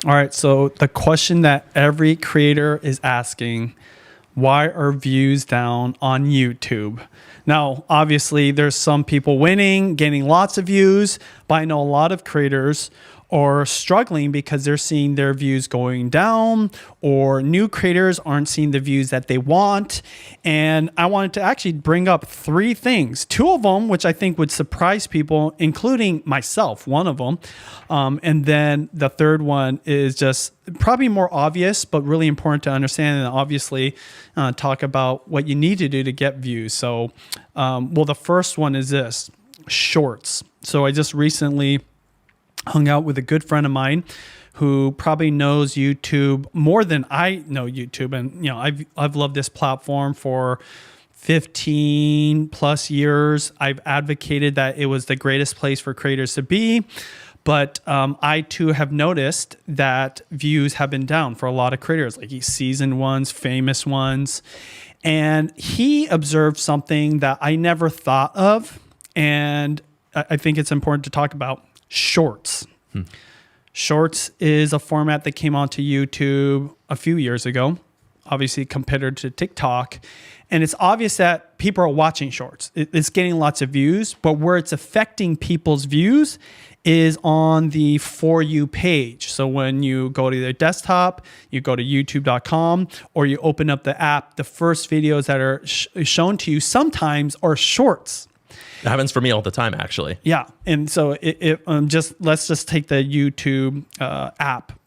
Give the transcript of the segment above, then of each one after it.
All right. So the question that every creator is asking, why are views down on YouTube? Now, obviously, there's some people winning, getting lots of views, but I know a lot of creators are struggling because they're seeing their views going down, or new creators aren't seeing the views that they want. And I wanted to actually bring up 3 things, 2 of them, which I think would surprise people, including myself, one of them. And then the third one is just probably more obvious, but really important to understand. And obviously talk about what you need to do to get views. So, the first one is this: shorts. So I just recently hung out with a good friend of mine who probably knows YouTube more than I know YouTube. And, I've loved this platform for 15 plus years. I've advocated that it was the greatest place for creators to be. But I too have noticed that views have been down for a lot of creators, like seasoned ones, famous ones. And he observed something that I never thought of. And I think it's important to talk about. Shorts. Shorts is a format that came onto YouTube a few years ago, obviously compared to TikTok. And it's obvious that people are watching shorts. It's getting lots of views, but where it's affecting people's views is on the For You page. So when you go to their desktop, you go to youtube.com, or you open up the app, the first videos that are shown to you sometimes are shorts. It happens for me all the time, actually. Yeah, and so let's just take the YouTube app.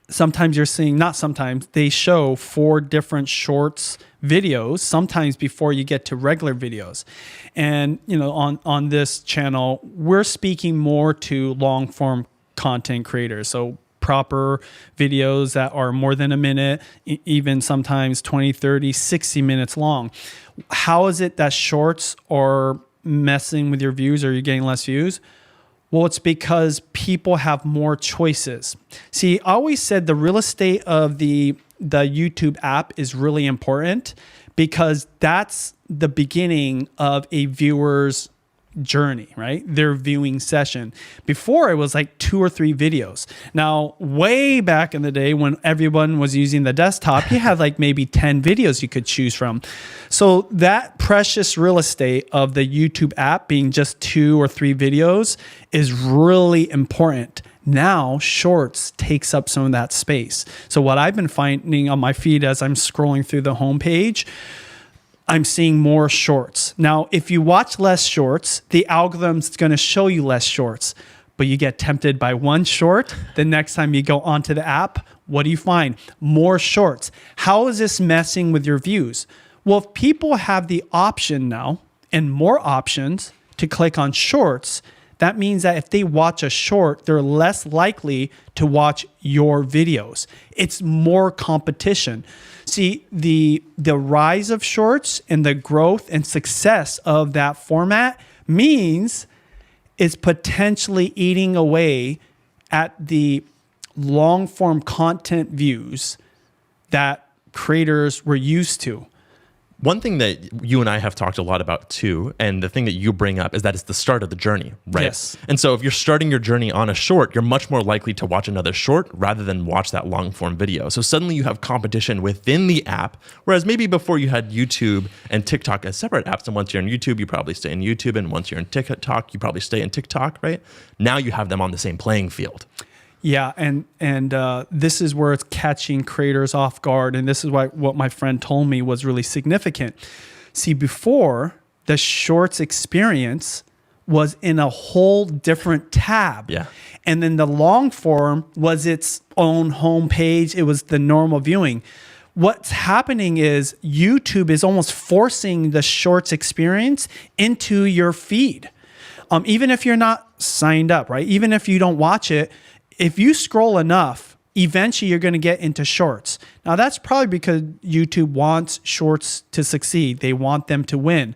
Sometimes you're seeing, not sometimes, they show 4 different shorts videos, sometimes before you get to regular videos. And on this channel, we're speaking more to long form content creators. So proper videos that are more than a minute, even sometimes 20, 30, 60 minutes long. How is it that shorts are messing with your views, or you're getting less views? Well, it's because people have more choices. See, I always said the real estate of the YouTube app is really important, because that's the beginning of a viewer's journey, right? Their viewing session. Before, it was like 2 or 3 videos. Now, way back in the day when everyone was using the desktop, you had like maybe 10 videos you could choose from. So that precious real estate of the YouTube app being just 2 or 3 videos is really important. Now, shorts takes up some of that space. So what I've been finding on my feed as I'm scrolling through the homepage, I'm seeing more shorts. Now, if you watch less shorts, the algorithm's going to show you less shorts, but you get tempted by one short. The next time you go onto the app, what do you find? More shorts. How is this messing with your views? Well, if people have the option now and more options to click on shorts, that means that if they watch a short, they're less likely to watch your videos. It's more competition. See, the rise of shorts and the growth and success of that format means it's potentially eating away at the long form content views that creators were used to. One thing that you and I have talked a lot about too, and the thing that you bring up, is that it's the start of the journey, right? Yes. And so if you're starting your journey on a short, you're much more likely to watch another short rather than watch that long form video. So suddenly you have competition within the app, whereas maybe before you had YouTube and TikTok as separate apps, and once you're in YouTube, you probably stay in YouTube, and once you're in TikTok, you probably stay in TikTok, right? Now you have them on the same playing field. Yeah, and this is where it's catching creators off guard, and this is what my friend told me was really significant. See, before, the shorts experience was in a whole different tab. Yeah. And then the long form was its own homepage. It was the normal viewing. What's happening is YouTube is almost forcing the shorts experience into your feed. Even if you're not signed up, right? Even if you don't watch it, if you scroll enough, eventually you're going to get into shorts. Now, that's probably because YouTube wants shorts to succeed. They want them to win.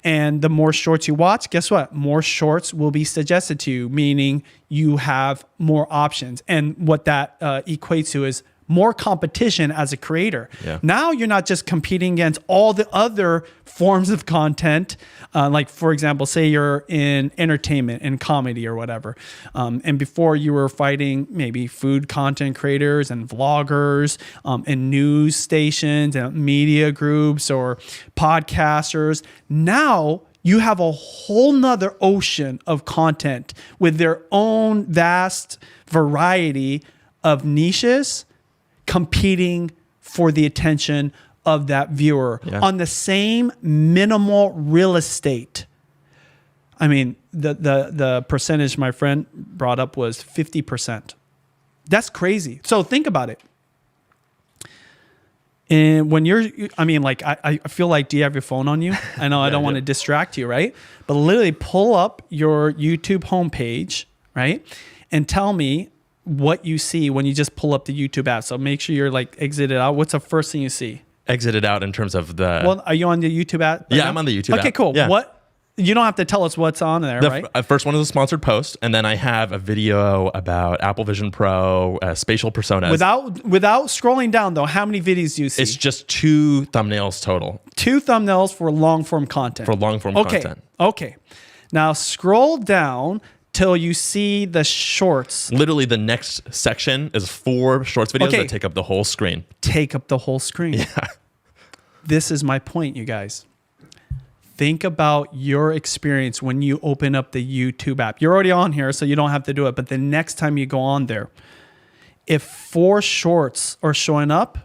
And the more shorts you watch, guess what? More shorts will be suggested to you, meaning you have more options. And what that equates to is more competition as a creator. Yeah. Now you're not just competing against all the other forms of content. Like, for example, say you're in entertainment and comedy or whatever. And before you were fighting maybe food content creators and vloggers and news stations and media groups or podcasters. Now you have a whole nother ocean of content with their own vast variety of niches competing for the attention of that viewer on the same minimal real estate. I mean, the percentage my friend brought up was 50%. That's crazy. So think about it. And when I feel like, do you have your phone on you? I know I don't want to distract you, right? But literally pull up your YouTube homepage, right? And tell me what you see when you just pull up the YouTube app. So make sure you're like exited out. What's the first thing you see? Exited out in terms of the... Well, are you on the YouTube app? Yeah, I'm on the YouTube app. Okay, cool. Yeah. What? You don't have to tell us what's on there, right? First one is a sponsored post, and then I have a video about Apple Vision Pro, spatial personas. Without scrolling down, though, how many videos do you see? It's just 2 thumbnails total. 2 thumbnails for long-form content. Content. Okay. Now scroll down till you see the shorts. Literally, the next section is 4 shorts videos that take up the whole screen. Take up the whole screen. Yeah. This is my point, you guys. Think about your experience when you open up the YouTube app. You're already on here, so you don't have to do it. But the next time you go on there, if 4 shorts are showing up,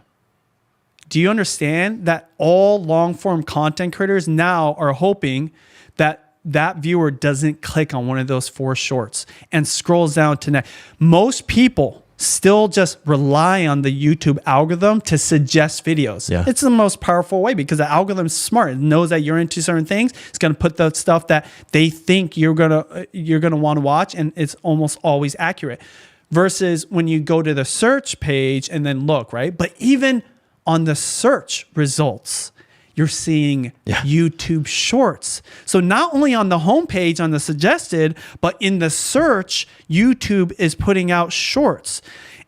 do you understand that all long-form content creators now are hoping that viewer doesn't click on one of those 4 shorts and scrolls down to next? Most people still just rely on the YouTube algorithm to suggest videos. Yeah. It's the most powerful way because the algorithm's smart. It knows that you're into certain things. It's going to put the stuff that they think you're going to want to watch, and it's almost always accurate. Versus when you go to the search page and then look, right? But even on the search results, you're seeing YouTube shorts. So not only on the homepage, on the suggested, but in the search, YouTube is putting out shorts.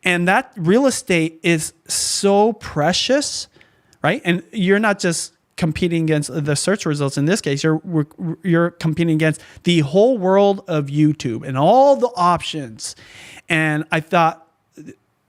And that real estate is so precious, right? And you're not just competing against the search results. In this case, you're competing against the whole world of YouTube and all the options. And I thought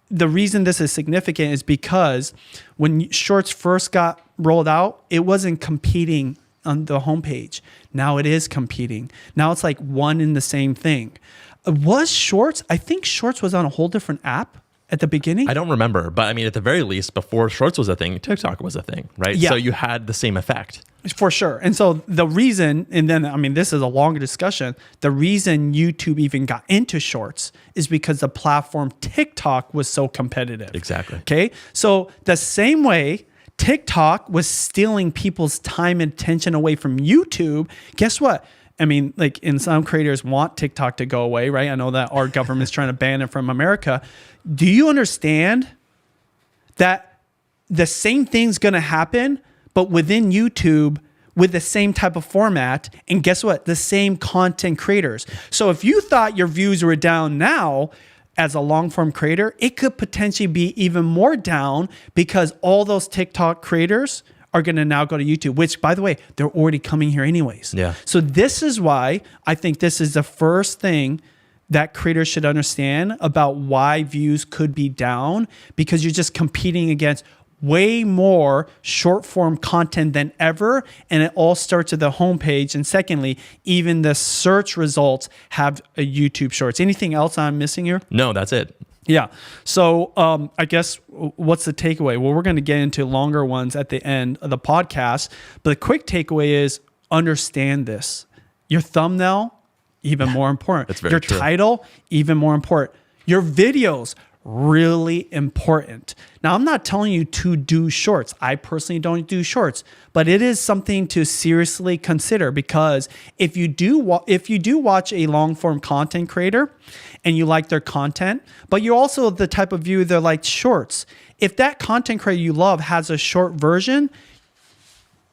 the reason this is significant is because when shorts first got rolled out, it wasn't competing on the homepage. Now it is competing. Now it's like one in the same thing. Was shorts? I think shorts was on a whole different app at the beginning. I don't remember, but I mean, at the very least, before shorts was a thing, TikTok was a thing, right? Yeah. So you had the same effect. For sure. And so the reason, and then, I mean, this is a longer discussion. The reason YouTube even got into shorts is because the platform TikTok was so competitive. Exactly. Okay. So the same way TikTok was stealing people's time and attention away from YouTube, guess what? I mean, like, and some creators want TikTok to go away, right? I know that our government's trying to ban it from America. Do you understand that the same thing's going to happen, but within YouTube with the same type of format? And guess what? The same content creators. So if you thought your views were down now as a long form creator, it could potentially be even more down because all those TikTok creators are going to now go to YouTube, which, by the way, they're already coming here anyways. Yeah. So this is why I think this is the first thing that creators should understand about why views could be down, because you're just competing against way more short form content than ever. And it all starts at the homepage. And secondly, even the search results have a YouTube shorts. Anything else I'm missing here? No, that's it. Yeah. So I guess what's the takeaway? Well, we're going to get into longer ones at the end of the podcast. But the quick takeaway is understand this. Your thumbnail, even more important. That's very Your true. title, even more important. Your videos, really important. Now, I'm not telling you to do shorts. I personally don't do shorts, but it is something to seriously consider, because if you do watch a long form content creator and you like their content, but you're also the type of viewer that likes shorts, if that content creator you love has a short version,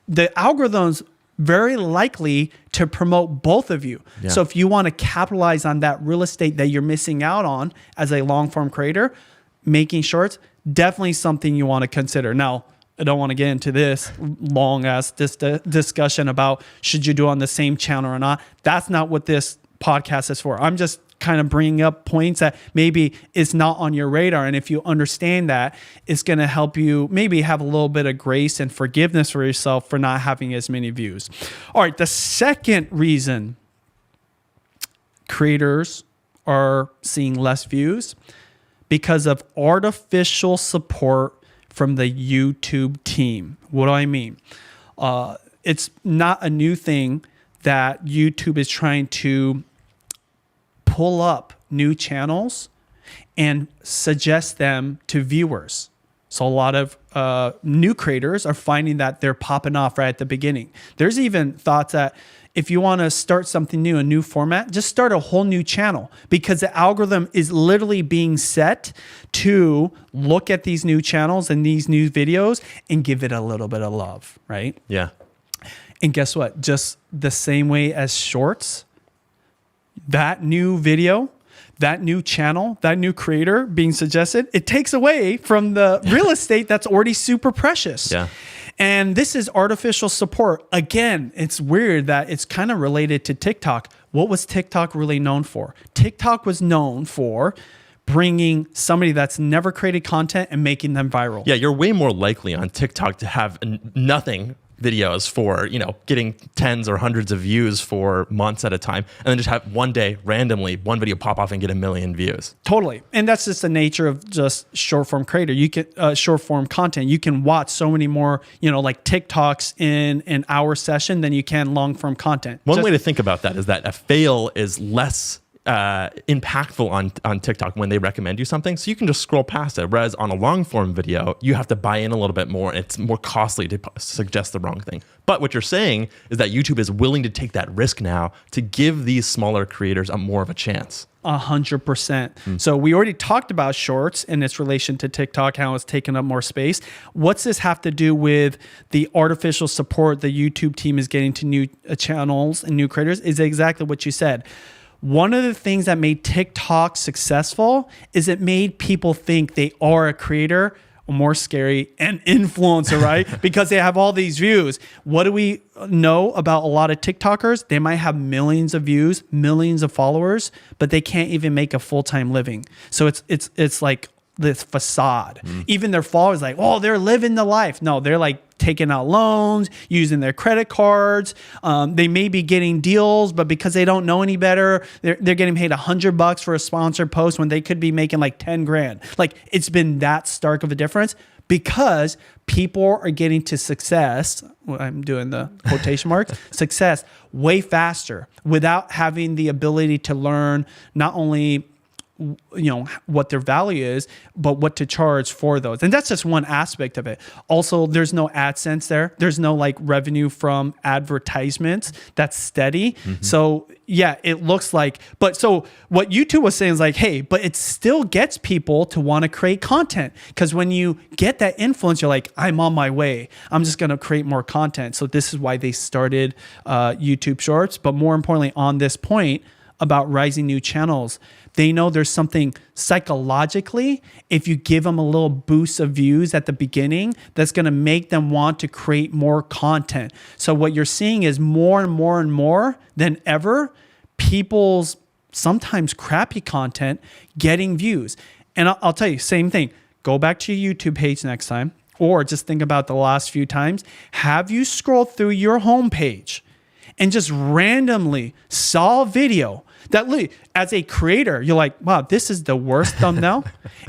the algorithm's very likely to promote both of you. Yeah. So if you want to capitalize on that real estate that you're missing out on as a long form creator, making shorts, definitely something you want to consider. Now, I don't want to get into this long ass discussion about should you do it on the same channel or not. That's not what this podcast is for. I'm just kind of bringing up points that maybe is not on your radar. And if you understand that, it's going to help you maybe have a little bit of grace and forgiveness for yourself for not having as many views. All right. The second reason creators are seeing less views because of artificial support from the YouTube team. What do I mean? It's not a new thing that YouTube is trying to pull up new channels and suggest them to viewers. So a lot of new creators are finding that they're popping off right at the beginning. There's even thoughts that if you want to start something new, a new format, just start a whole new channel, because the algorithm is literally being set to look at these new channels and these new videos and give it a little bit of love, right? Yeah. And guess what? Just the same way as shorts, that new video, that new channel, that new creator being suggested, it takes away from the real estate that's already super precious. Yeah. And this is artificial support. Again, it's weird that it's kind of related to TikTok. What was TikTok really known for? TikTok was known for bringing somebody that's never created content and making them viral. Yeah, you're way more likely on TikTok to have nothing videos for, getting tens or hundreds of views for months at a time, and then just have one day randomly one video pop off and get 1 million views. Totally. And that's just the nature of just short form creator. You can short form content. You can watch so many more, like TikToks in an hour session than you can long form content. One way to think about that is that a fail is less impactful on TikTok when they recommend you something. So you can just scroll past it. Whereas on a long form video, you have to buy in a little bit more, and it's more costly to suggest the wrong thing. But what you're saying is that YouTube is willing to take that risk now to give these smaller creators more of a chance. 100%. So we already talked about shorts in its relation to TikTok, how it's taken up more space. What's this have to do with the artificial support the YouTube team is getting to new channels and new creators? Is exactly what you said. One of the things that made TikTok successful is it made people think they are a creator, or more scary, an influencer, right? Because they have all these views. What do we know about a lot of TikTokers? They might have millions of views, millions of followers, but they can't even make a full-time living. So it's like this facade. Even their followers like, oh, they're living the life. No, they're like taking out loans, using their credit cards. They may be getting deals, but because they don't know any better, they're getting paid $100 for a sponsored post when they could be making like 10 grand. Like, it's been that stark of a difference because people are getting to success. Well, I'm doing the quotation marks, success way faster without having the ability to learn not only what their value is, but what to charge for those. And that's just one aspect of it. Also, there's no AdSense there. There's no like revenue from advertisements that's steady. So yeah, it looks like, but so what YouTube was saying is like, hey, but it still gets people to want to create content. Because when you get that influence, you're like, I'm on my way. I'm just going to create more content. So this is why they started YouTube Shorts. But more importantly, on this point about rising new channels, they know there's something psychologically, if you give them a little boost of views at the beginning, that's going to make them want to create more content. So what you're seeing is more and more and more than ever, people's sometimes crappy content getting views. And I'll tell you, same thing. Go back to your YouTube page next time, or just think about the last few times. Have you scrolled through your homepage and just randomly saw a video that as a creator, you're like, wow, this is the worst thumbnail.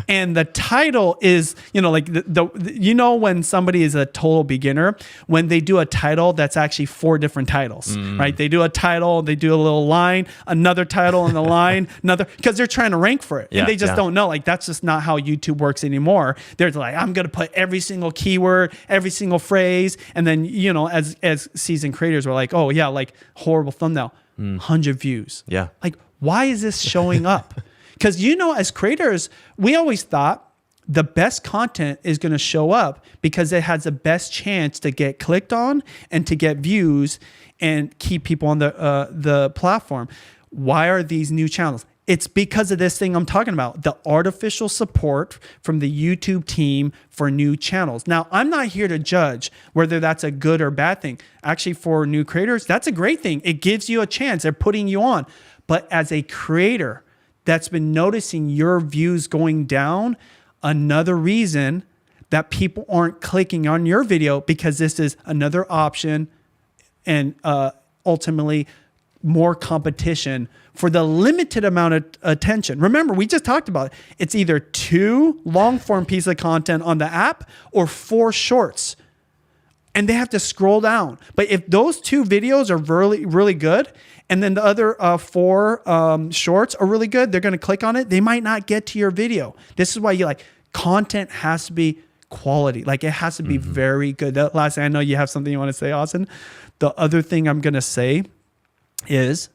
And the title is, like when somebody is a total beginner, when they do a title that's actually 4 different titles, right? They do a title, they do a little line, another title and the line, another, because they're trying to rank for it. And they just don't know. Like, that's just not how YouTube works anymore. They're like, I'm going to put every single keyword, every single phrase. And then, as seasoned creators, we're like, oh yeah, like horrible thumbnail. 100 views. Yeah. Like, why is this showing up? Because, as creators, we always thought the best content is going to show up because it has the best chance to get clicked on and to get views and keep people on the platform. Why are these new channels? It's because of this thing I'm talking about, the artificial support from the YouTube team for new channels. Now, I'm not here to judge whether that's a good or bad thing. Actually, for new creators, that's a great thing. It gives you a chance. They're putting you on. But as a creator that's been noticing your views going down, another reason that people aren't clicking on your video, because this is another option and ultimately more competition for the limited amount of attention. Remember, we just talked about it. It's either 2 long form pieces of content on the app or 4 shorts. And they have to scroll down. But if those 2 videos are really, really good, and then the other 4 shorts are really good, they're going to click on it. They might not get to your video. This is why content has to be quality. Like it has to be very good. That last thing, I know you have something you want to say, Austin. The other thing I'm going to say is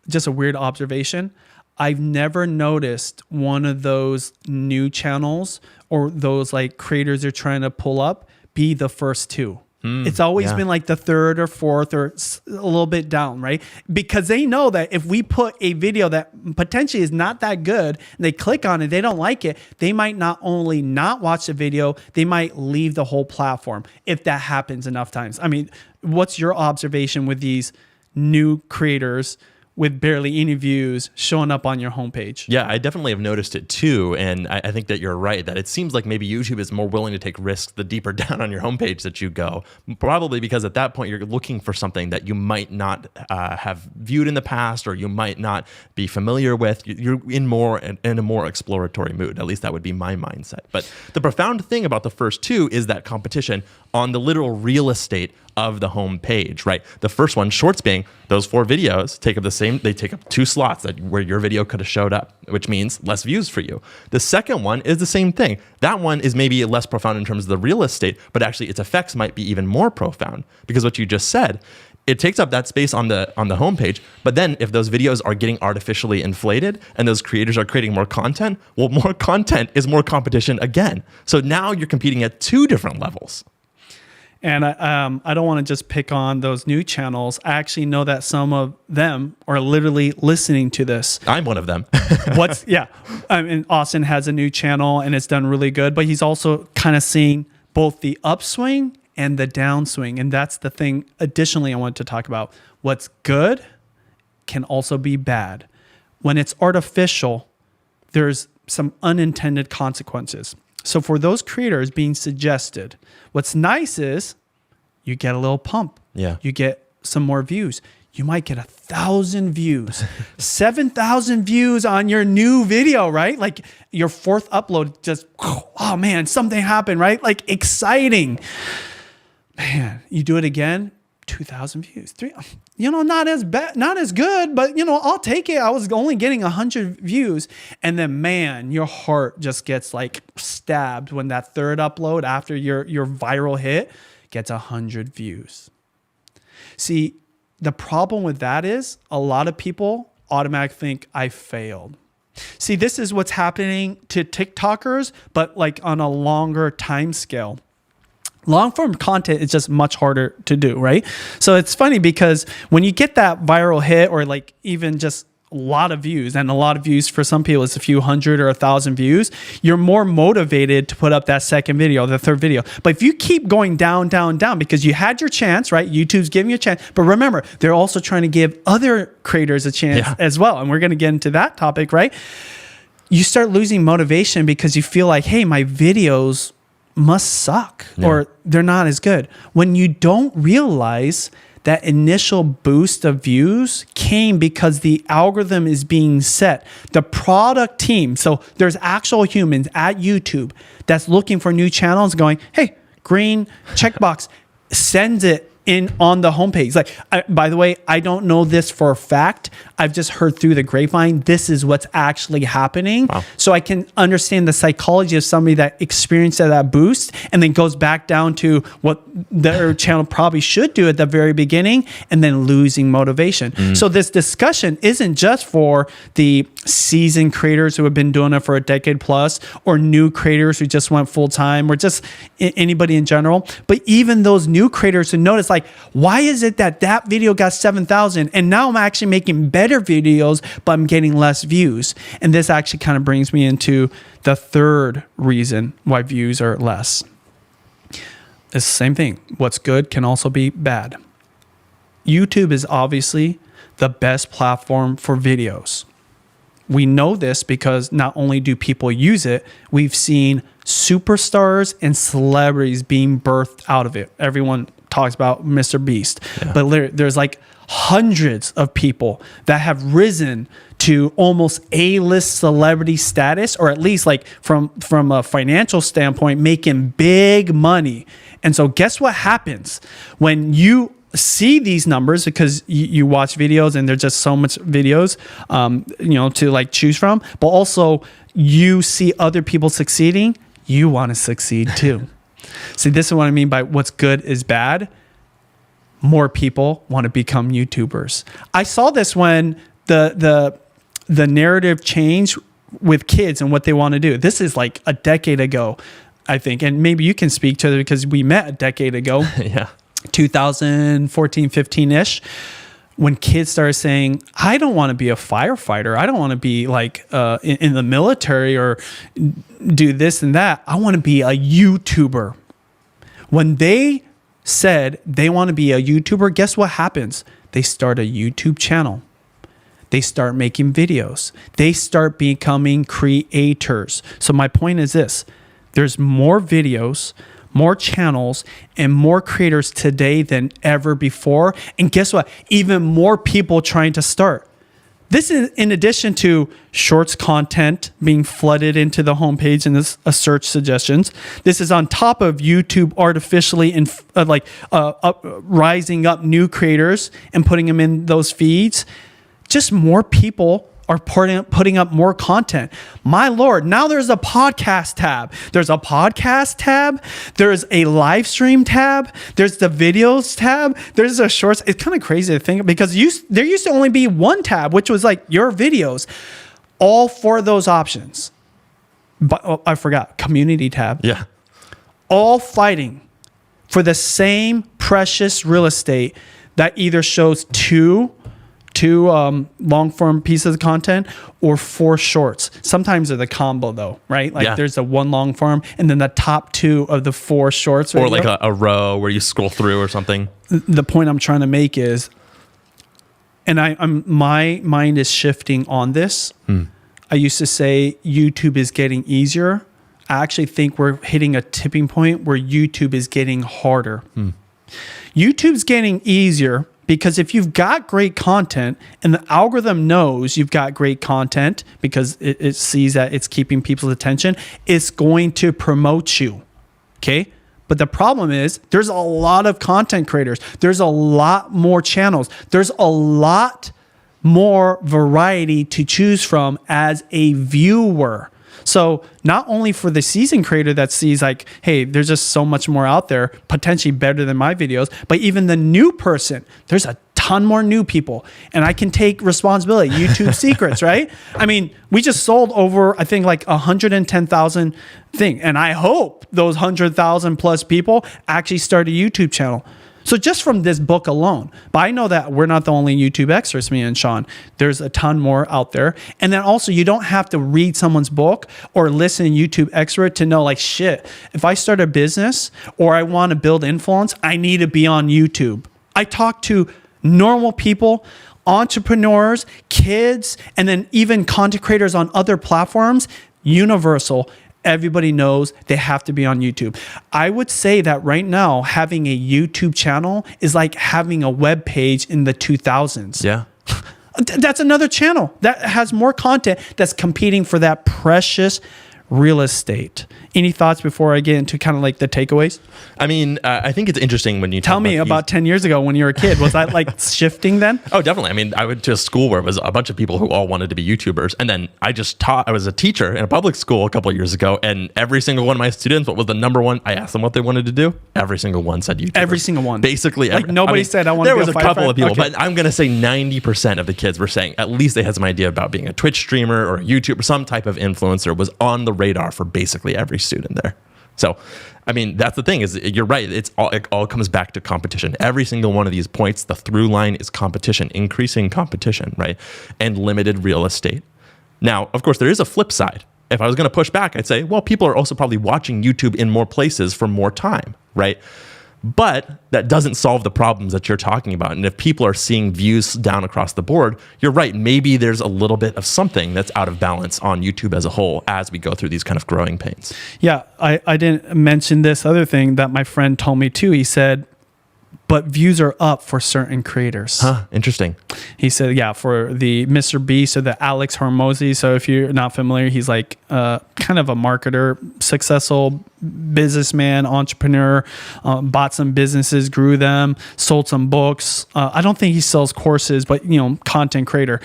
just a weird observation. I've never noticed one of those new channels or those like creators are trying to pull up be the first 2. It's always been like the 3rd or 4th or a little bit down, right? Because they know that if we put a video that potentially is not that good and they click on it, they don't like it, they might not only not watch the video, they might leave the whole platform if that happens enough times. I mean, what's your observation with these new creators with barely any views showing up on your homepage? Yeah, I definitely have noticed it too. And I think that you're right, that it seems like maybe YouTube is more willing to take risks the deeper down on your homepage that you go. Probably because at that point, you're looking for something that you might not have viewed in the past, or you might not be familiar with. You're in a more exploratory mood. At least that would be my mindset. But the profound thing about the first 2 is that competition on the literal real estate of the home page, right? The first one, shorts being those 4 videos take up they take up 2 slots where your video could have showed up, which means less views for you. The second one is the same thing. That one is maybe less profound in terms of the real estate, but actually its effects might be even more profound, because what you just said, it takes up that space on the homepage. But then if those videos are getting artificially inflated and those creators are creating more content, well, more content is more competition again. So now you're competing at 2 different levels. And I don't want to just pick on those new channels. I actually know that some of them are literally listening to this. I'm one of them. I mean, Austin has a new channel and it's done really good, but he's also kind of seeing both the upswing and the downswing. And that's the thing. Additionally, I want to talk about what's good can also be bad. When it's artificial, there's some unintended consequences. So for those creators being suggested, what's nice is you get a little pump. Yeah. You get some more views. You might get 1,000 views, 7,000 views on your new video, right? Like your 4th upload, just, oh man, something happened, right? Like exciting. Man, you do it again, 2,000 views, 3, not as bad, not as good, but I'll take it. I was only getting 100 views. And then man, your heart just gets like stabbed when that 3rd upload after your viral hit gets 100 views. See, the problem with that is a lot of people automatically think I failed. See, this is what's happening to TikTokers, but like on a longer time scale. Long form content is just much harder to do, right? So it's funny because when you get that viral hit or like even just a lot of views, and a lot of views for some people is a few hundred or 1,000 views, you're more motivated to put up that second video, the 3rd video. But if you keep going down, down, down, because you had your chance, right? YouTube's giving you a chance. But remember, they're also trying to give other creators a chance as well. And we're going to get into that topic, right? You start losing motivation because you feel like, hey, my videos must suck or they're not as good. When you don't realize that initial boost of views came because the algorithm is being set. The product team, so there's actual humans at YouTube that's looking for new channels going, hey, green checkbox, sends it in on the homepage. Like, by the way, I don't know this for a fact. I've just heard through the grapevine, this is what's actually happening. Wow. So I can understand the psychology of somebody that experienced that boost and then goes back down to what their channel probably should do at the very beginning and then losing motivation. So this discussion isn't just for the seasoned creators who have been doing it for a decade plus, or new creators who just went full time, or just anybody in general. But even those new creators who notice, like, like, why is it that video got 7,000 and now I'm actually making better videos, but I'm getting less views? And this actually kind of brings me into the third reason why views are less. It's the same thing. What's good can also be bad. YouTube is obviously the best platform for videos. We know this because not only do people use it, we've seen superstars and celebrities being birthed out of it. Everyone talks about Mr. Beast, but there's like hundreds of people that have risen to almost A-list celebrity status, or at least like from a financial standpoint, making big money. And so guess what happens when you see these numbers, because you watch videos and there's just so much videos, to like choose from, but also you see other people succeeding, you want to succeed too. See, this is what I mean by what's good is bad. More people want to become YouTubers. I saw this when the narrative changed with kids and what they want to do. This is like a decade ago, I think, and maybe you can speak to it because we met a decade ago. Yeah. 2014, 15-ish, when kids started saying, I don't want to be a firefighter. I don't want to be like in the military or do this and that. I want to be a YouTuber. When they said they want to be a YouTuber, guess what happens? They start a YouTube channel. They start making videos. They start becoming creators. So my point is this. There's more videos, more channels, and more creators today than ever before. And guess what? Even more people trying to start. This is in addition to shorts content being flooded into the homepage and this search suggestions. This is on top of YouTube artificially rising up new creators and putting them in those feeds. Just more people are putting up more content. My Lord, now there's a podcast tab. There's a podcast tab. There's a live stream tab. There's the videos tab. There's a shorts. It's kind of crazy to think because there used to only be one tab, which was like your videos. All four of those options. But I forgot, community tab. Yeah. All fighting for the same precious real estate that either shows two long form pieces of content or 4 shorts. Sometimes they're the combo though, right? Like there's a 1 long form and then the top 2 of the 4 shorts. Or like a row where you scroll through or something. The point I'm trying to make is, and my mind is shifting on this. I used to say YouTube is getting easier. I actually think we're hitting a tipping point where YouTube is getting harder. YouTube's getting easier because if you've got great content and the algorithm knows you've got great content because it sees that it's keeping people's attention, it's going to promote you, okay? But the problem is there's a lot of content creators. There's a lot more channels. There's a lot more variety to choose from as a viewer. So not only for the seasoned creator that sees like, hey, there's just so much more out there, potentially better than my videos, but even the new person, there's a ton more new people and I can take responsibility. YouTube secrets, right? I mean, we just sold over, I think like 110,000 thing. And I hope those 100,000 plus people actually start a YouTube channel. So just from this book alone, but I know that we're not the only YouTube experts, me and Sean. There's a ton more out there. And then also you don't have to read someone's book or listen to YouTube expert to know like, shit, if I start a business or I want to build influence, I need to be on YouTube. I talk to normal people, entrepreneurs, kids, and then even content creators on other platforms, universal. Everybody knows they have to be on YouTube. I would say that right now, having a YouTube channel is like having a web page in the 2000s. Yeah. That's another channel that has more content that's competing for that precious real estate. Any thoughts before I get into kind of like the takeaways? I mean, I think it's interesting when you tell me about 10 years ago when you were a kid. Was that like shifting then? Oh, definitely. I mean, I went to a school where it was a bunch of people who all wanted to be YouTubers. And then I was a teacher in a public school a couple of years ago. And every single one of my students, what was the number one? I asked them what they wanted to do. Every single one said YouTuber. Every single one. Basically. Like nobody said I want to be a firefighter. There was a couple of people, okay. but I'm going to say 90% of the kids were saying at least they had some idea about being a Twitch streamer or a YouTuber, some type of influencer was on the radar for basically every student there. So, I mean, that's the thing is you're right. It all comes back to competition. Every single one of these points, the through line is competition, increasing competition, right? And limited real estate. Now, of course, there is a flip side. If I was going to push back, I'd say, well, people are also probably watching YouTube in more places for more time, right? But that doesn't solve the problems that you're talking about. And if people are seeing views down across the board, you're right. Maybe there's a little bit of something that's out of balance on YouTube as a whole as we go through these kind of growing pains. Yeah, I didn't mention this other thing that my friend told me too. He said, but views are up for certain creators. Huh, interesting. He said, yeah, for the Mr. Beast or the Alex Hormozy. So if you're not familiar, he's like kind of a marketer, successful businessman, entrepreneur, bought some businesses, grew them, sold some books. I don't think he sells courses, but, content creator.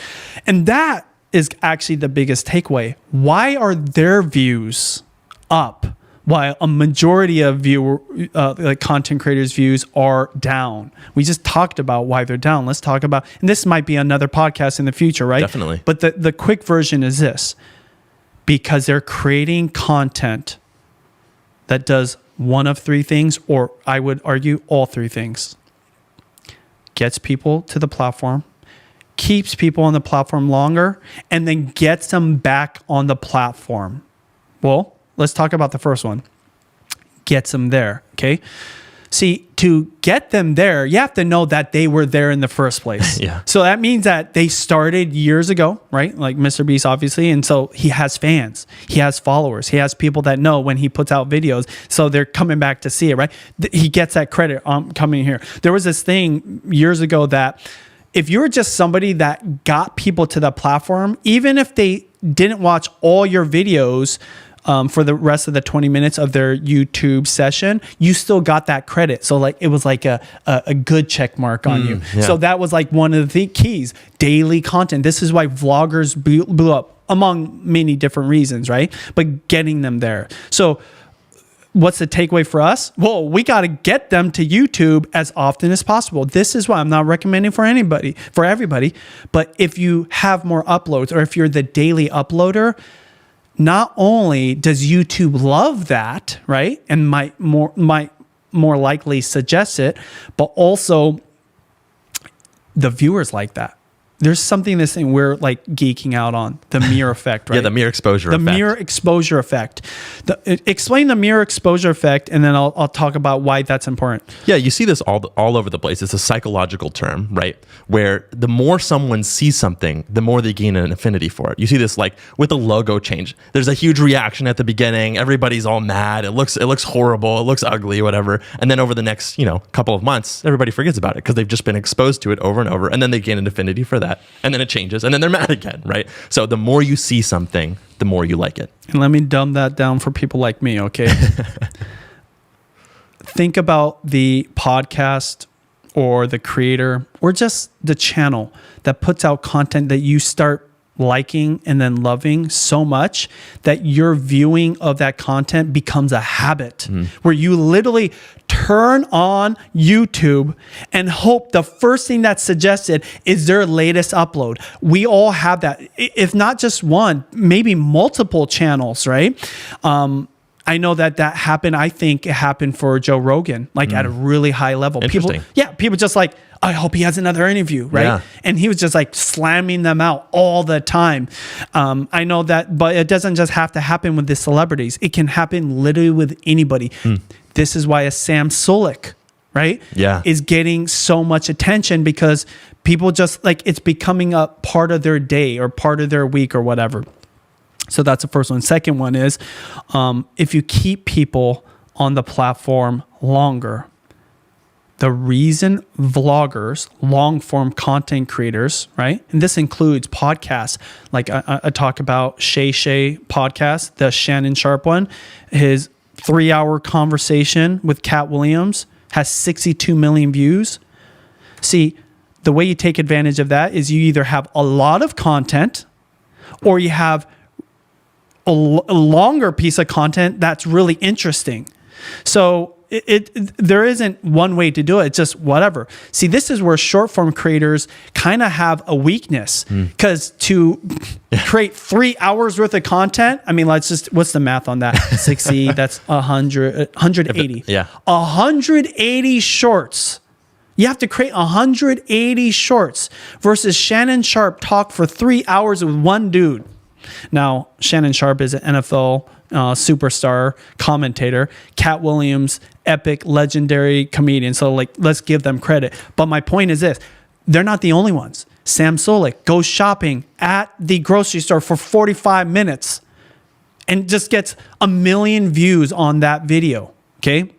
And that is actually the biggest takeaway. Why are their views up while a majority of content creators' views are down? We just talked about why they're down. Let's talk about, and this might be another podcast in the future, right? Definitely. But the quick version is this: because they're creating content that does one of three things, or I would argue all three things. Gets people to the platform, keeps people on the platform longer, and then gets them back on the platform. Well, let's talk about the first one. Gets them there, okay? See, to get them there, you have to know that they were there in the first place. Yeah. So that means that they started years ago, right? Like Mr. Beast, obviously. And so he has fans. He has followers. He has people that know when he puts out videos. So they're coming back to see it, right? He gets that credit coming here. There was this thing years ago that if you're just somebody that got people to the platform, even if they didn't watch all your videos, for the rest of the 20 minutes of their YouTube session, you still got that credit. So like it was like a good check mark on you. Yeah. So that was like one of the keys, daily content. This is why vloggers blew up, among many different reasons, right? But getting them there. So what's the takeaway for us? Well, we got to get them to YouTube as often as possible. This is why I'm not recommending for everybody. But if you have more uploads, or if you're the daily uploader, not only does YouTube love that, right, and might more likely suggest it, but also the viewers like that. There's something this thing we're like geeking out on, the mirror effect, right? Yeah, the mirror exposure effect. The mirror exposure effect. Explain the mirror exposure effect, and then I'll talk about why that's important. Yeah, you see this all over the place. It's a psychological term, right? Where the more someone sees something, the more they gain an affinity for it. You see this like with a logo change. There's a huge reaction at the beginning. Everybody's all mad. It looks horrible. It looks ugly, whatever. And then over the next, couple of months, everybody forgets about it because they've just been exposed to it over and over, and then they gain an affinity for that. And then it changes, and then they're mad again, right? So the more you see something, the more you like it. And let me dumb that down for people like me, okay? Think about the podcast or the creator or just the channel that puts out content that you start liking and then loving so much that your viewing of that content becomes a habit where you literally turn on YouTube and hope the first thing that's suggested is their latest upload. We all have that, if not just one, maybe multiple channels, right? I know that happened. I think it happened for Joe Rogan, like at a really high level. Interesting. People just like, I hope he has another interview, right? Yeah. And he was just like slamming them out all the time. I know that, but it doesn't just have to happen with the celebrities. It can happen literally with anybody. This is why a Sam Sulek, right? Yeah. Is getting so much attention because people just like, it's becoming a part of their day or part of their week or whatever. So that's the first one. Second one is if you keep people on the platform longer, the reason vloggers, long form content creators, right? And this includes podcasts. Like I talk about Shay podcast, the Shannon Sharp one. His 3-hour conversation with Cat Williams has 62 million views. See, the way you take advantage of that is you either have a lot of content or you have a longer piece of content that's really interesting. So there isn't one way to do it. It's just whatever. See, this is where short form creators kind of have a weakness, because to create 3 hours worth of content, I mean, what's the math on that? 60, that's 180. Yeah. 180 shorts. You have to create 180 shorts versus Shannon Sharp talk for 3 hours with one dude. Now, Shannon Sharp is an NFL superstar commentator. Cat Williams, epic, legendary comedian. So, let's give them credit. But my point is this. They're not the only ones. Sam Solik goes shopping at the grocery store for 45 minutes and just gets 1 million views on that video. Okay?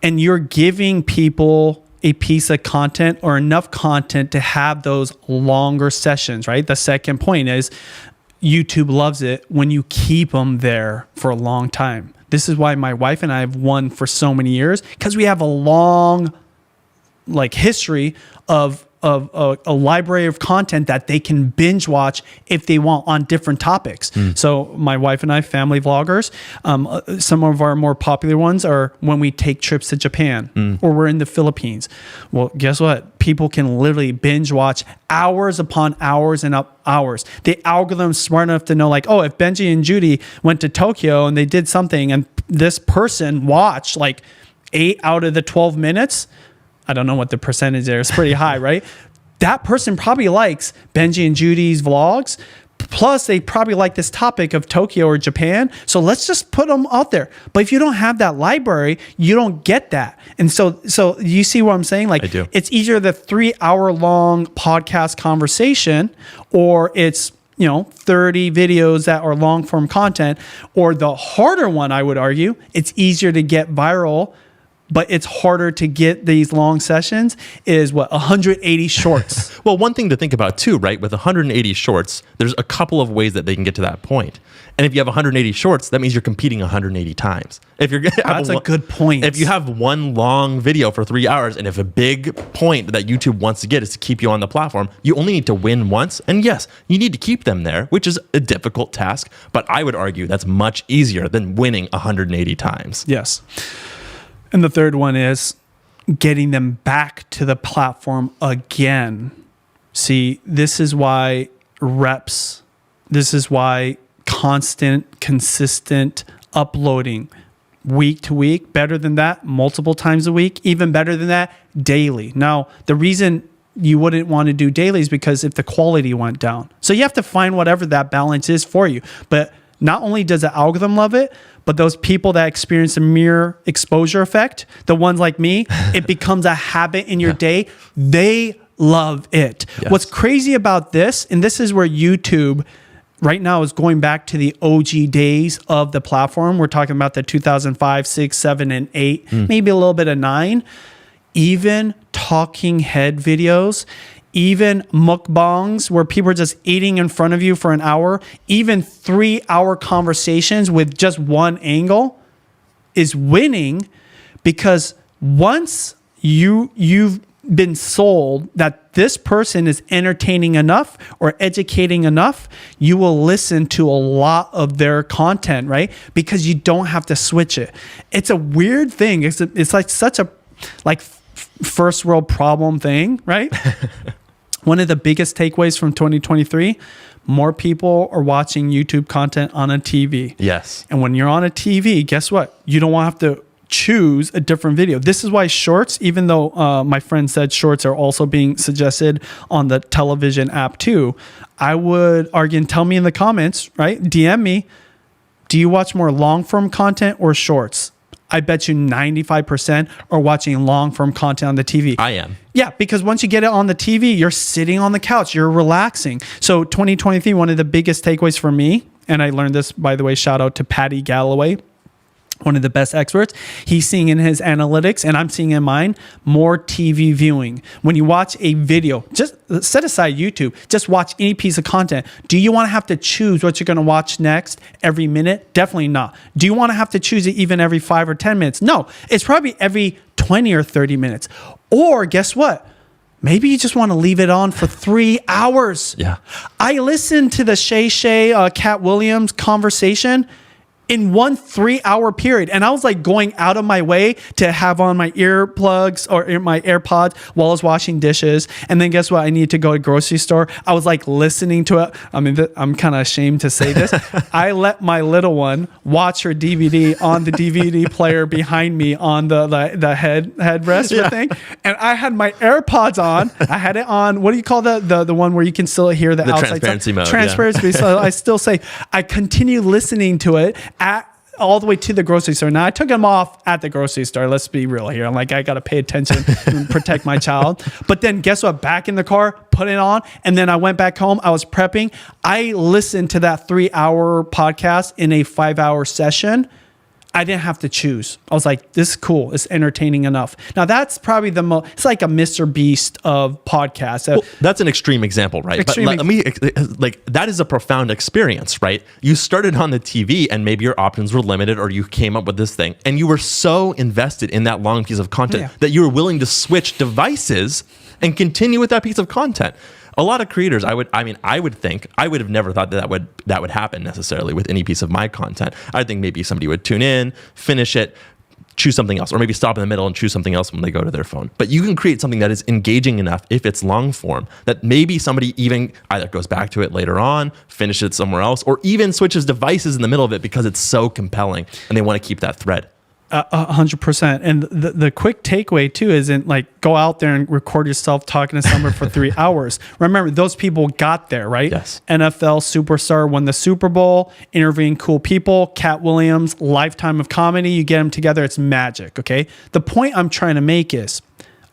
And you're giving people a piece of content or enough content to have those longer sessions, right? The second point is YouTube loves it when you keep them there for a long time. This is why my wife and I have won for so many years, because we have a long history of a library of content that they can binge watch if they want on different topics. So my wife and I, family vloggers, some of our more popular ones are when we take trips to Japan or we're in the Philippines. Well, guess what? People can literally binge watch hours upon hours and hours. The algorithm's smart enough to know if Benji and Judy went to Tokyo and they did something and this person watched 8 out of the 12 minutes, I don't know what the percentage there is. Pretty high, right? That person probably likes Benji and Judy's vlogs. Plus, they probably like this topic of Tokyo or Japan. So let's just put them out there. But if you don't have that library, you don't get that. And so you see what I'm saying? I do. It's either the 3 hour long podcast conversation, or it's 30 videos that are long form content, or the harder one, I would argue, it's easier to get viral, but it's harder to get these long sessions, is 180 shorts. Well, one thing to think about too, right? With 180 shorts, there's a couple of ways that they can get to that point. And if you have 180 shorts, that means you're competing 180 times. If you're That's a good point. If you have one long video for 3 hours, and if a big point that YouTube wants to get is to keep you on the platform, you only need to win once. And yes, you need to keep them there, which is a difficult task. But I would argue that's much easier than winning 180 times. Yes. And the third one is getting them back to the platform again. See, this is why reps, this is why constant, consistent uploading week to week, better than that, multiple times a week, even better than that, daily. Now, the reason you wouldn't want to do daily is because if the quality went down. So you have to find whatever that balance is for you. But not only does the algorithm love it, but those people that experience a mere exposure effect, the ones like me, it becomes a habit in your day. They love it. Yes. What's crazy about this, and this is where YouTube right now is going back to the OG days of the platform. We're talking about the 2005, 6, 7, and 8, maybe a little bit of 9. Even talking head videos, even mukbangs where people are just eating in front of you for an hour, even 3 hour conversations with just one angle is winning, because once you've been sold that this person is entertaining enough or educating enough, you will listen to a lot of their content, right? Because you don't have to switch it. It's a weird thing. It's like such a first world problem thing, right? One of the biggest takeaways from 2023, more people are watching YouTube content on a TV. Yes. And when you're on a TV, guess what? You don't want to have to choose a different video. This is why shorts, even though my friend said shorts are also being suggested on the television app too, I would argue, and tell me in the comments, right? DM me, do you watch more long form content or shorts? I bet you 95% are watching long form content on the TV. I am. Yeah, because once you get it on the TV, you're sitting on the couch, you're relaxing. So 2023, one of the biggest takeaways for me, and I learned this, by the way, shout out to Patty Galloway, one of the best experts. He's seeing in his analytics, and I'm seeing in mine, more TV viewing. When you watch a video, just set aside YouTube, just watch any piece of content. Do you want to have to choose what you're going to watch next every minute? Definitely not. Do you want to have to choose it even every 5 or 10 minutes? No, it's probably every 20 or 30 minutes. Or guess what? Maybe you just want to leave it on for 3 hours. Yeah. I listened to the Shay Cat Williams conversation. in one 3-hour period. And I was like going out of my way to have on my earplugs or my AirPods while I was washing dishes. And then guess what? I needed to go to the grocery store. I was like listening to it. I mean, I'm kind of ashamed to say this. I let my little one watch her DVD on the DVD player behind me on the headrest thing. And I had my AirPods on. I had it on, what do you call the one where you can still hear the outside transparency mode. Transparency. So I still say, I continue listening to it all the way to the grocery store. Now I took them off at the grocery store. Let's be real here. I'm like, I got to pay attention and protect my child. But then guess what? Back in the car, put it on. And then I went back home. I was prepping. I listened to that 3-hour podcast in a 5-hour session. I didn't have to choose. I was like, this is cool. It's entertaining enough. Now that's probably it's like a Mr. Beast of podcasts. Well, that's an extreme example, right? But let me, like, that is a profound experience, right? You started on the TV and maybe your options were limited, or you came up with this thing and you were so invested in that long piece of content that you were willing to switch devices and continue with that piece of content. A lot of creators, I would have never thought that would happen necessarily with any piece of my content. I think maybe somebody would tune in, finish it, choose something else, or maybe stop in the middle and choose something else when they go to their phone. But you can create something that is engaging enough if it's long form that maybe somebody even either goes back to it later on, finishes it somewhere else, or even switches devices in the middle of it because it's so compelling and they want to keep that thread. 100%. And the quick takeaway too isn't like go out there and record yourself talking to someone for 3 hours. Remember, those people got there, right? Yes. NFL superstar won the Super Bowl, interviewing cool people, Cat Williams, lifetime of comedy. You get them together, it's magic. Okay. The point I'm trying to make is,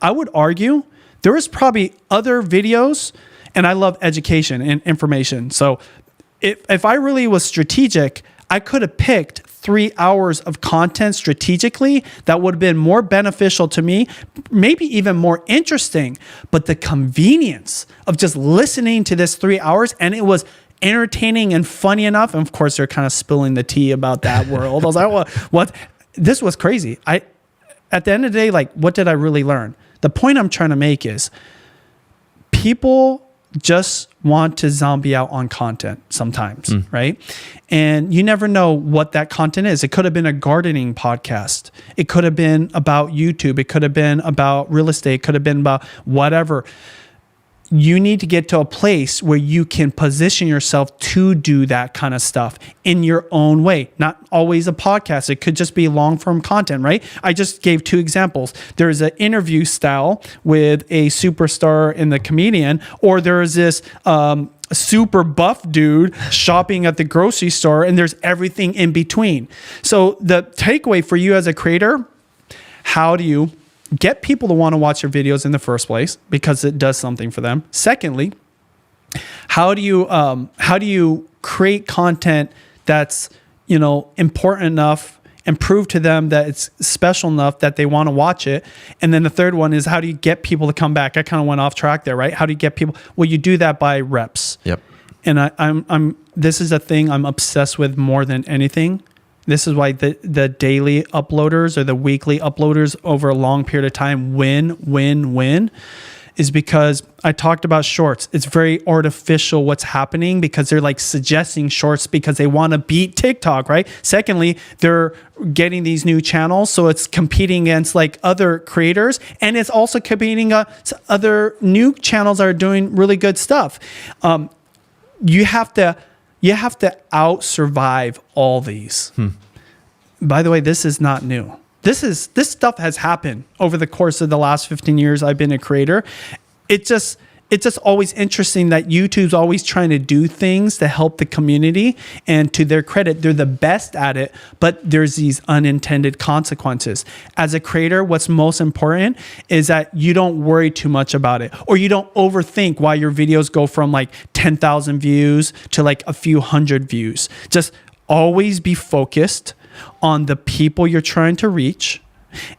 I would argue there is probably other videos, and I love education and information. So if I really was strategic, I could have picked 3 hours of content strategically that would have been more beneficial to me, maybe even more interesting. But the convenience of just listening to this 3 hours, and it was entertaining and funny enough. And of course, they're kind of spilling the tea about that world. I was like, what? This was crazy. At the end of the day, like, what did I really learn? The point I'm trying to make is people just want to zombie out on content sometimes, right? And you never know what that content is. It could have been a gardening podcast. It could have been about YouTube. It could have been about real estate. It could have been about whatever. You need to get to a place where you can position yourself to do that kind of stuff in your own way. Not always a podcast. It could just be long form content, right? I just gave 2 examples. There's an interview style with a superstar and the comedian, or there's this super buff dude shopping at the grocery store, and there's everything in between. So the takeaway for you as a creator, how do you get people to want to watch your videos in the first place, because it does something for them? Secondly, how do you create content that's, important enough and prove to them that it's special enough that they want to watch it? And then the third one is, how do you get people to come back? I kind of went off track there, right? How do you get people? Well, you do that by reps. Yep. And this is a thing I'm obsessed with more than anything. This is why the daily uploaders or the weekly uploaders over a long period of time win, is because I talked about shorts. It's very artificial what's happening, because they're like suggesting shorts because they want to beat TikTok, right? Secondly, they're getting these new channels, so it's competing against like other creators, and it's also competing against other new channels that are doing really good stuff. You have to out-survive all these. By the way, this is not new. This stuff has happened over the course of the last 15 years I've been a creator. It's just always interesting that YouTube's always trying to do things to help the community. And to their credit, they're the best at it, but there's these unintended consequences. As a creator, what's most important is that you don't worry too much about it, or you don't overthink why your videos go from like 10,000 views to like a few hundred views. Just always be focused on the people you're trying to reach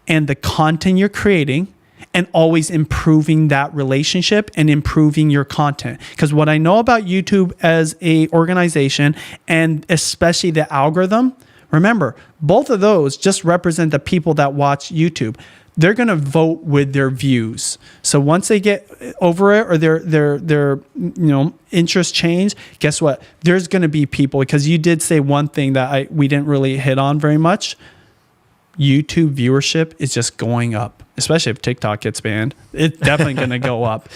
and the content you're creating, and always improving that relationship and improving your content. Because what I know about YouTube as a organization, and especially the algorithm, Remember, both of those just represent the people that watch YouTube. They're going to vote with their views. So once they get over it or their interest change, guess what? There's going to be people, because you did say one thing that we didn't really hit on very much. YouTube viewership is just going up, especially if TikTok gets banned. It's definitely going to go up.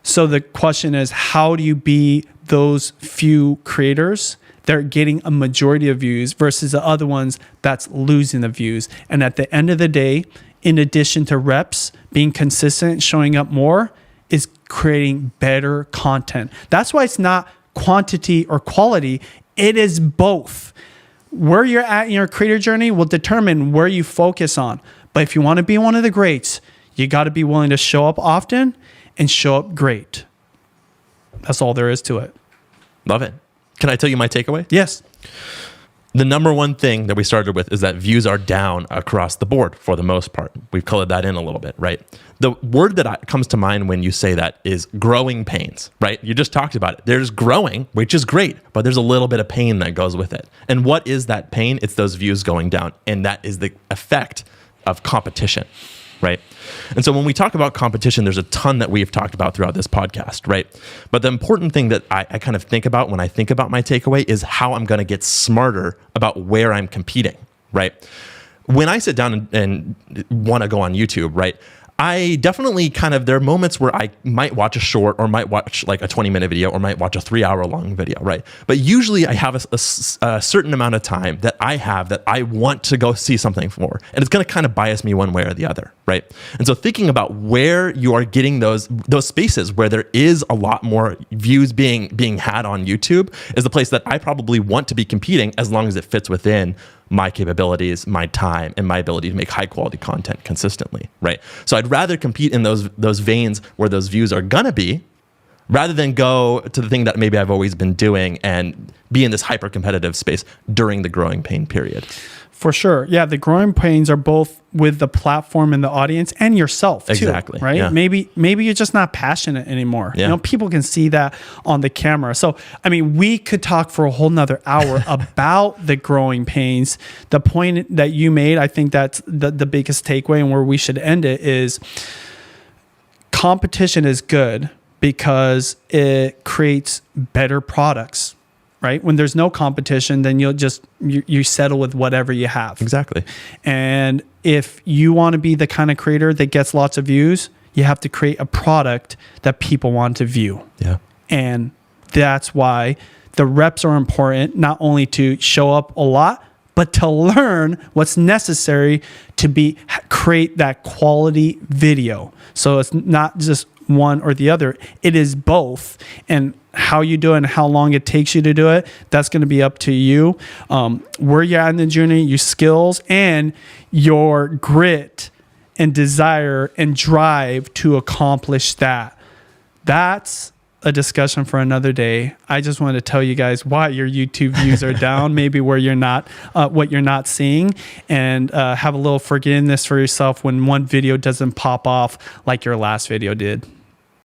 So the question is, how do you be those few creators that are getting a majority of views versus the other ones that's losing the views? And at the end of the day, in addition to reps, being consistent, showing up more, is creating better content. That's why it's not quantity or quality. It is both. Where you're at in your creator journey will determine where you focus on. But if you want to be one of the greats, you got to be willing to show up often and show up great. That's all there is to it. Love it. Can I tell you my takeaway? Yes. The number one thing that we started with is that views are down across the board for the most part. We've colored that in a little bit, right? The word that comes to mind when you say that is growing pains, right? You just talked about it. There's growing, which is great, but there's a little bit of pain that goes with it. And what is that pain? It's those views going down. And that is the effect of competition, right? And so when we talk about competition, there's a ton that we've talked about throughout this podcast, right? But the important thing that I kind of think about when I think about my takeaway is how I'm going to get smarter about where I'm competing, right? When I sit down and want to go on YouTube, right, I definitely there are moments where I might watch a short or might watch like a 20-minute video or might watch a 3-hour long video, right? But usually I have a certain amount of time that I want to go see something for. And it's going to kind of bias me one way or the other, right? And so thinking about where you are getting those spaces where there is a lot more views being had on YouTube is the place that I probably want to be competing, as long as it fits within my capabilities, my time, and my ability to make high quality content consistently, right? So I'd rather compete in those veins where those views are gonna be, rather than go to the thing that maybe I've always been doing and be in this hyper competitive space during the growing pain period. For sure. Yeah, the growing pains are both with the platform and the audience and yourself too. Exactly. Right? Yeah. Maybe you're just not passionate anymore. Yeah. People can see that on the camera. So, we could talk for a whole nother hour about the growing pains. The point that you made, I think that's the biggest takeaway, and where we should end it is competition is good because it creates better products. Right? When there's no competition, then you settle with whatever you have. Exactly. And if you want to be the kind of creator that gets lots of views, you have to create a product that people want to view. Yeah. And that's why the reps are important, not only to show up a lot, but to learn what's necessary to create that quality video. So it's not just one or the other. It is both. And how you do it and how long it takes you to do it, that's going to be up to you. Where you're at in the journey, your skills, and your grit and desire and drive to accomplish that. That's a discussion for another day. I just wanted to tell you guys why your YouTube views are down, maybe where you're not, what you're not seeing, and have a little forgiveness for yourself when one video doesn't pop off like your last video did.